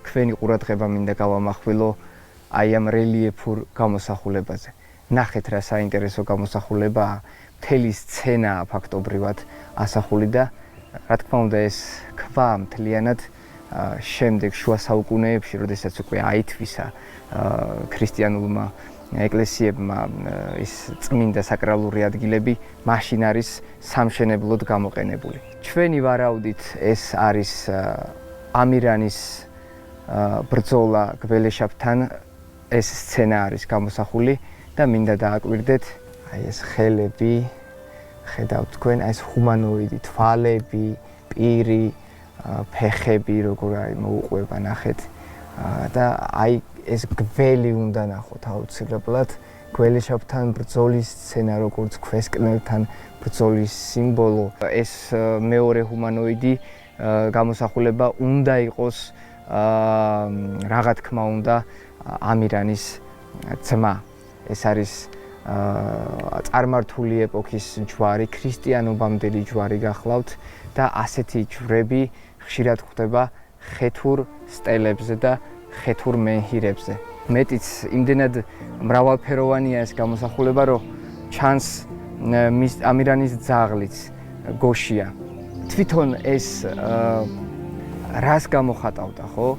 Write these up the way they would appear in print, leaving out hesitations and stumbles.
თქვენი ყურადღება მინდა გავამახვილო აი ამ რელიეფურ გამოსახულებაზე. ნახეთ რა საინტერესო გამოსახულებაა, მთელი სცენაა ფაქტობრივად ასახული და რა თქმა უნდა ეს ქვა მთლიანად შემდეგ შუა საუკუნეებში, როდესაც უკვე აითვისა ქრისტიანულმა ეკლესიებმა ის წმინდა საკრალური ადგილები, მაშინ არის სამშენებლოდ გამოყენებული. ჩვენი ვარაუდით ეს არის ამირანის ბრძოლა გველეშაპთან, ეს სცენა არის გამოსახული და მინდა დააკვირდეთ აი ეს ხელები, ხედავთ თქვენ, აი ეს ჰუმანოიდი თვალები, პირი, ფეხები როგორ აი მოუყვება ნახეთ და აი ეს გველი უნდა ნახოთ აუცილებლად გველეშაპთან ბრძოლის სცენა როგორც ქვესკნელთან ბრძოლის სიმბოლო ეს მეორე ჰუმანოიდი გამოსახულება უნდა იყოს რა თქმა უნდა ამირანის ძმა ეს არის წარმართული ეპოქის ჯვარი ქრისტიანობამდელი ჯვარი გახლავთ და ასეთი ჯვრები ხშირად ხდება ხეთურ სტელებზე და ხეთურ მენჰირებზე. მეტიც იმდენად მრავალფეროვანია ეს გამოსახულება, რომ ჩანს ამირანის ძაღლიც, გოშია. თვითონ ეს რას გამოხატავდა, ხო?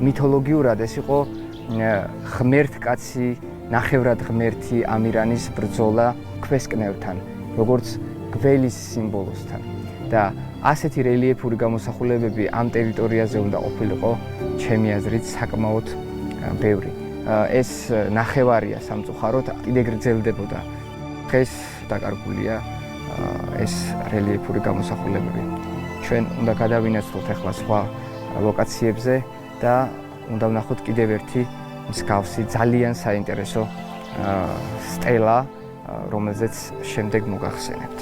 მითოლოგიურად ეს იყო ღმერთკაცი, ნახევრად ღმერთი ამირანის ბრძოლა ქვესკნელთან, როგორც გველის სიმბოლოსთან. და ასეთი რელიეფური გამოსახულებები ამ ტერიტორიაზე უნდა ყოფილიყო, ჩემი აზრით, საკმაოდ ბევრი. ეს ნახევარია სამწუხაროდ, კიდე გრძელდებოდა. დღეს დაკარგულია ეს რელიეფური გამოსახულებები. ჩვენ უნდა გადავინაცვლოთ ახლა სხვა ლოკაციებზე და უნდა ვნახოთ კიდევ ერთი მსგავსი ძალიან საინტერესო სტელა, რომელზეც შემდეგ მოგახსენებთ.